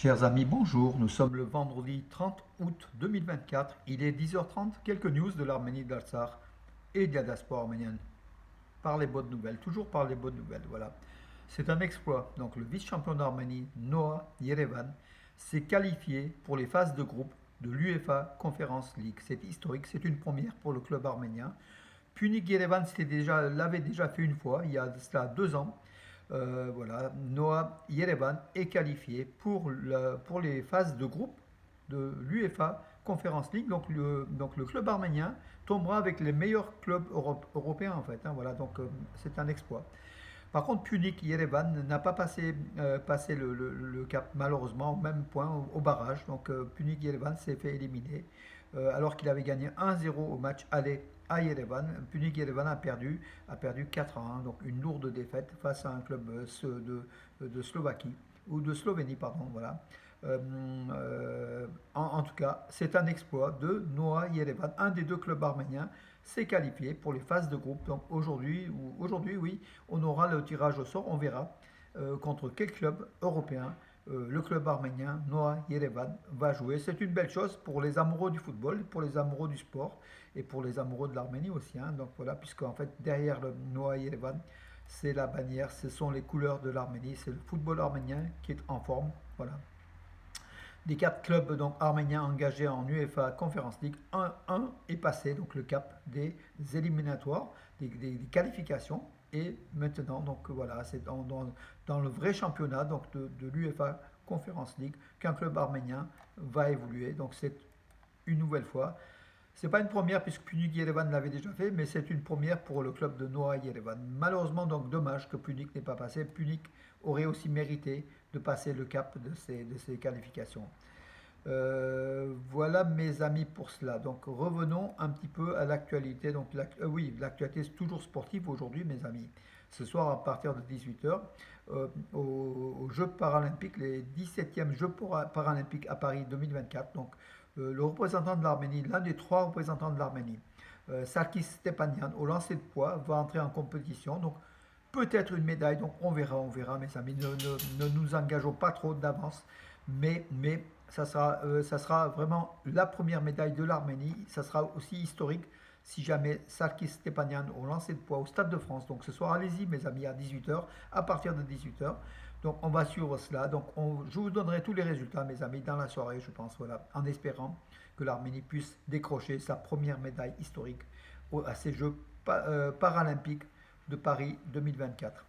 Chers amis, bonjour. Nous sommes le vendredi 30 août 2024. Il est 10h30. Quelques news de l'Arménie d'Artsakh et de la diaspora arménienne. Par les bonnes nouvelles, toujours par les bonnes nouvelles. Voilà. C'est un exploit. Donc, le vice-champion d'Arménie, Noah Yerevan, s'est qualifié pour les phases de groupe de l'UEFA Conference League. C'est historique. C'est une première pour le club arménien. Punic Yerevan l'avait déjà fait une fois, il y a de cela 2 ans. Voilà, Noah Yerevan est qualifié pour les phases de groupe de l'UEFA Conference League. Donc le club arménien tombera avec les meilleurs clubs européens en fait, hein, voilà, donc c'est un exploit. Par contre, Punic Yerevan n'a pas passé le cap, malheureusement, au même point, au barrage. Donc, Punic Yerevan s'est fait éliminer alors qu'il avait gagné 1-0 au match aller à Yerevan. Punic Yerevan a perdu 4-1, donc une lourde défaite face à un club de Slovaquie, ou de Slovénie, pardon, voilà. En tout cas, c'est un exploit de Noah Yerevan, un des deux clubs arméniens s'est qualifié pour les phases de groupe. Donc aujourd'hui, oui, on aura le tirage au sort, on verra contre quel club européen le club arménien Noah Yerevan va jouer. C'est une belle chose pour les amoureux du football, pour les amoureux du sport et pour les amoureux de l'Arménie aussi, hein. Donc voilà, puisque en fait derrière le Noah Yerevan, c'est la bannière, ce sont les couleurs de l'Arménie, c'est le football arménien qui est en forme. Voilà. Des 4 clubs donc, arméniens engagés en UEFA Conference League, un est passé, donc le cap des éliminatoires, des qualifications. Et maintenant, donc voilà, c'est dans le vrai championnat donc de l'UEFA Conference League qu'un club arménien va évoluer. Donc c'est une nouvelle fois. C'est pas une première puisque Punic Yerevan l'avait déjà fait, mais c'est une première pour le club de Noah Yerevan. Malheureusement, donc dommage que Punic n'ait pas passé. Punic aurait aussi mérité de passer le cap de ces qualifications. Voilà mes amis pour cela. Donc revenons un petit peu à l'actualité. Donc oui, l'actualité est toujours sportive aujourd'hui, mes amis. Ce soir à partir de 18h, aux Jeux paralympiques, les 17e Jeux paralympiques à Paris 2024. Donc le représentant de l'Arménie, l'un des 3 représentants de l'Arménie, Sarkis Stepanian, au lancer de poids, va entrer en compétition. Donc peut-être une médaille, donc on verra mes amis. Ne nous engageons pas trop d'avance, mais ça sera vraiment la première médaille de l'Arménie. Ça sera aussi historique si jamais Sarkis Stepanian au lancer de poids au Stade de France. Donc ce soir, allez-y mes amis, à 18h, à partir de 18h. Donc on va suivre cela. Donc je vous donnerai tous les résultats mes amis dans la soirée, je pense, voilà, en espérant que l'Arménie puisse décrocher sa première médaille historique à ces Jeux paralympiques de Paris 2024.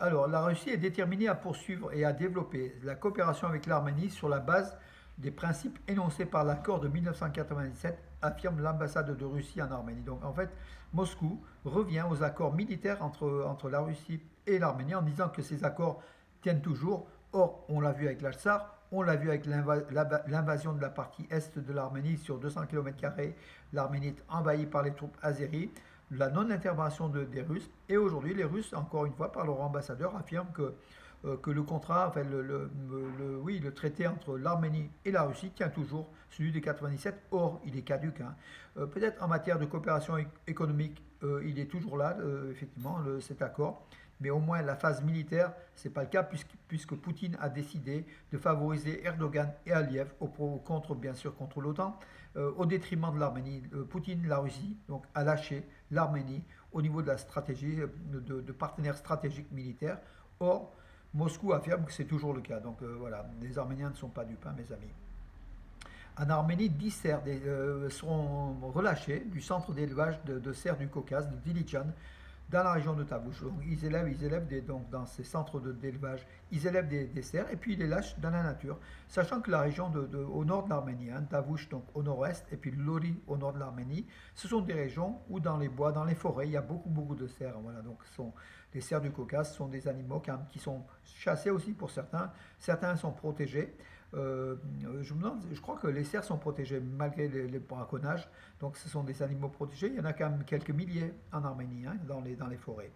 Alors, la Russie est déterminée à poursuivre et à développer la coopération avec l'Arménie sur la base des principes énoncés par l'accord de 1997, affirme l'ambassade de Russie en Arménie. Donc, en fait, Moscou revient aux accords militaires entre la Russie et l'Arménie en disant que ces accords tiennent toujours. Or, on l'a vu avec l'Artsakh, on l'a vu avec l'invasion de la partie est de l'Arménie sur 200 km². L'Arménie est envahie par les troupes azéries, la non-intervention des Russes. Et aujourd'hui, les Russes, encore une fois, par leur ambassadeur, affirment que le contrat, enfin oui, le traité entre l'Arménie et la Russie tient toujours, celui de 97. Or, il est caduc, hein. Peut-être en matière de coopération économique, il est toujours là, effectivement, cet accord. Mais au moins la phase militaire, ce n'est pas le cas puisque Poutine a décidé de favoriser Erdogan et Aliyev bien sûr contre l'OTAN, au détriment de l'Arménie. Poutine, la Russie, donc a lâché l'Arménie au niveau de la stratégie de partenaires stratégiques militaires. Or, Moscou affirme que c'est toujours le cas. Donc voilà, les Arméniens ne sont pas dupes, hein, mes amis. En Arménie, 10 cerfs seront relâchés du centre d'élevage de cerfs du Caucase, de Dilichan, dans la région de Tavush. Donc, ils élèvent donc, dans ces centres d'élevage, ils élèvent des cerfs et puis ils les lâchent dans la nature. Sachant que la région au nord de l'Arménie, hein, Tavush donc au nord-est et puis Lori au nord de l'Arménie, ce sont des régions où dans les bois, dans les forêts, il y a beaucoup, beaucoup de cerfs. Voilà, donc les cerfs du Caucase sont des animaux qui sont chassés aussi pour certains. Certains sont protégés. Je crois que les cerfs sont protégés malgré les braconnages. Donc ce sont des animaux protégés. Il y en a quand même quelques milliers en Arménie, hein, dans les forêts.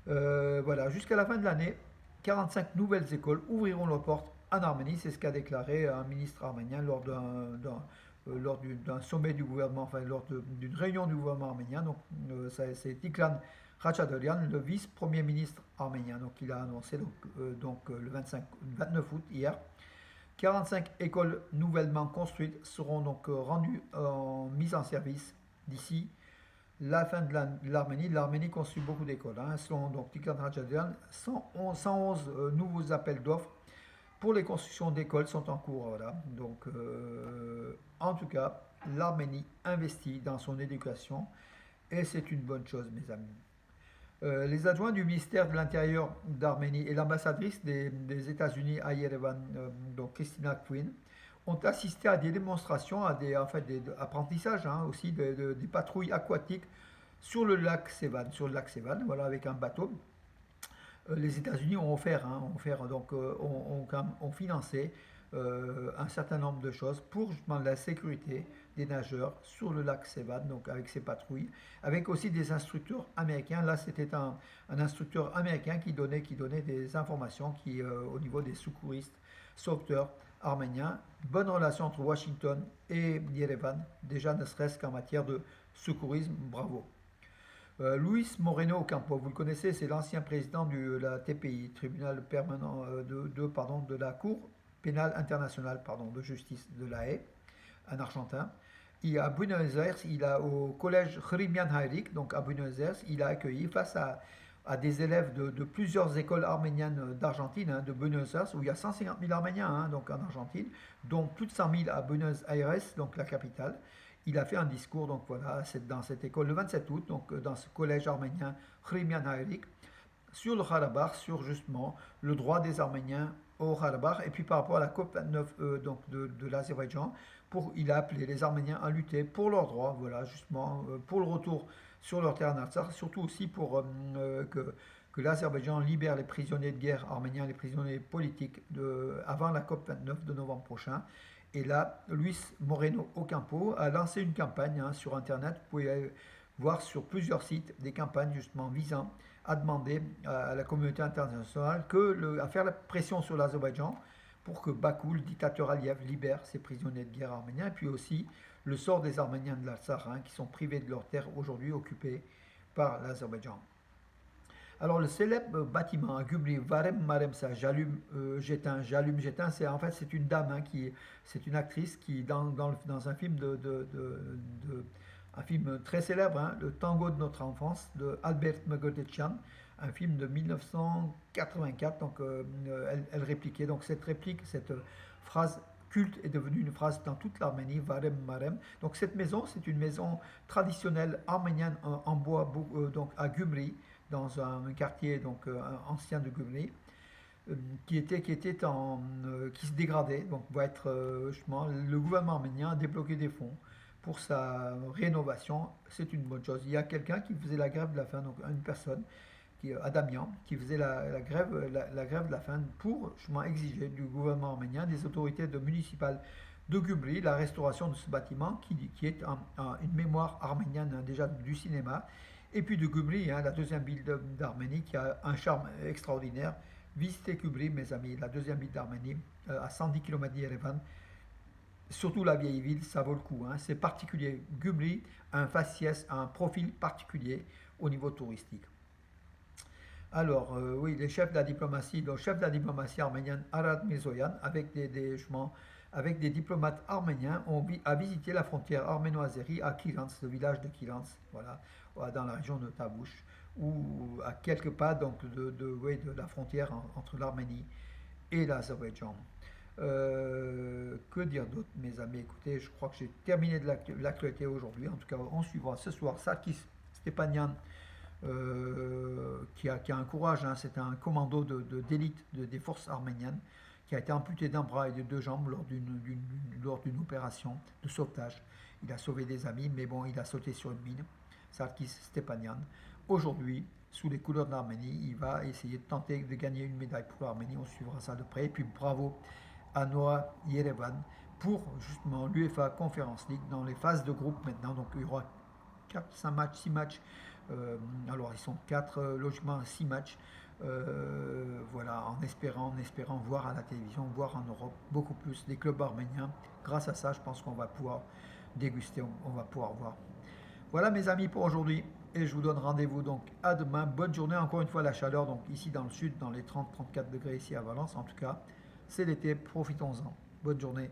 Voilà, jusqu'à la fin de l'année, 45 nouvelles écoles ouvriront leurs portes en Arménie. C'est ce qu'a déclaré un ministre arménien lors d'un sommet du gouvernement, enfin lors d'une réunion du gouvernement arménien. Donc c'est Tiklan Khachaturian, le vice-premier ministre arménien. Donc il a annoncé le 29 août, hier, 45 écoles nouvellement construites seront donc rendues en mise en service d'ici la fin de l'Arménie. L'Arménie construit beaucoup d'écoles. Selon donc Tigran Khachaturian, 111 nouveaux appels d'offres pour les constructions d'écoles sont en cours. Voilà. Donc, en tout cas, l'Arménie investit dans son éducation et c'est une bonne chose, mes amis. Les adjoints du ministère de l'Intérieur d'Arménie et l'ambassadrice des États-Unis à Yerevan, donc Christina Quinn, ont assisté à des démonstrations, à des apprentissages aussi, des patrouilles aquatiques sur le lac Sevan, voilà, avec un bateau. Les États-Unis ont offert, donc ont financé un certain nombre de choses pour justement la sécurité des nageurs sur le lac Sevan, donc avec ces patrouilles, avec aussi des instructeurs américains. Là, c'était un instructeur américain qui donnait des informations au niveau des secouristes, sauveteurs arméniens. Bonne relation entre Washington et Yerevan, déjà ne serait-ce qu'en matière de secourisme, bravo. Luis Moreno Ocampo, vous le connaissez, c'est l'ancien président de la TPI, tribunal permanent de la Cour pénale internationale de justice de La Haye, en Argentin. À Buenos Aires, au collège Hrimian Hayrik, donc à Buenos Aires, il a accueilli face à des élèves de plusieurs écoles arméniennes d'Argentine, de Buenos Aires, où il y a 150 000 Arméniens donc en Argentine, dont plus de 100 000 à Buenos Aires, donc la capitale. Il a fait un discours donc voilà, dans cette école le 27 août, donc dans ce collège arménien Hrimian Hayrik, sur le Karabakh, sur justement le droit des Arméniens au Karabakh, et puis par rapport à la COP29 de l'Azerbaïdjan, il a appelé les Arméniens à lutter pour leurs droits, voilà, justement, pour le retour sur leur terre natale, surtout aussi pour que l'Azerbaïdjan libère les prisonniers de guerre arméniens, les prisonniers politiques avant la COP29 de novembre prochain. Et là, Luis Moreno Ocampo a lancé une campagne sur Internet. Vous pouvez voir sur plusieurs sites des campagnes justement visant à demander à la communauté internationale à faire la pression sur l'Azerbaïdjan pour que Bakou, le dictateur Aliyev, libère ses prisonniers de guerre arméniens, et puis aussi le sort des Arméniens de l'Artsakh qui sont privés de leurs terres aujourd'hui occupées par l'Azerbaïdjan. Alors le célèbre bâtiment à Gümri, Varem Maremsa, j'éteins, c'est une dame, c'est une actrice qui dans un film un film très célèbre, le Tango de notre enfance de Albert Megodetchan, un film de 1984. Donc elle répliquait donc cette phrase culte est devenue une phrase dans toute l'Arménie, Varem Marem. Donc cette maison, c'est une maison traditionnelle arménienne en bois, donc à Gümri, dans un quartier donc ancien de Gümri, qui se dégradait. Donc justement, le gouvernement arménien a débloqué des fonds pour sa rénovation. C'est une bonne chose. Il y a quelqu'un qui faisait la grève de la faim, donc une personne Adamian, qui faisait la grève de la faim pour justement exiger du gouvernement arménien, des autorités municipales de Gümri, la restauration de ce bâtiment qui est une mémoire arménienne déjà du cinéma. Et puis de Gümri, la deuxième ville d'Arménie, qui a un charme extraordinaire. Visitez Gümri, mes amis, la deuxième ville d'Arménie, à 110 km d'Yerevan. Surtout la vieille ville, ça vaut le coup. C'est particulier. Gümri a un faciès, un profil particulier au niveau touristique. Alors, oui, les chefs de la diplomatie, le chef de la diplomatie arménienne, Arad Mirzoyan, avec des diplomates arméniens, a visité la frontière arméno-azérie à Kirans, le village de Kirans, voilà, dans la région de Tabouche, ou à quelques pas donc, de la frontière entre l'Arménie et l'Azerbaïdjan. Que dire d'autre, mes amis? Écoutez, je crois que j'ai terminé de l'actualité aujourd'hui. En tout cas, on suivra ce soir Sarkis Stepanian, qui a un courage. C'est un commando d'élite des forces arméniennes qui a été amputé d'un bras et de deux jambes lors d'une opération de sauvetage. Il a sauvé des amis, mais bon, il a sauté sur une mine. Sarkis Stepanian. Aujourd'hui, sous les couleurs de l'Arménie, il va essayer de tenter de gagner une médaille pour l'Arménie. On suivra ça de près. Et puis bravo à Noah Yerevan pour justement l'UEFA Conference League dans les phases de groupe maintenant. Donc il y aura 6 matchs. Alors ils sont 4, logiquement 6 matchs. Voilà, en espérant voir à la télévision, voir en Europe beaucoup plus les clubs arméniens. Grâce à ça, je pense qu'on va pouvoir déguster, on va pouvoir voir. Voilà mes amis pour aujourd'hui. Et je vous donne rendez-vous donc à demain. Bonne journée, encore une fois la chaleur, donc ici dans le sud, dans les 30-34 degrés ici à Valence en tout cas. C'est l'été, profitons-en. Bonne journée.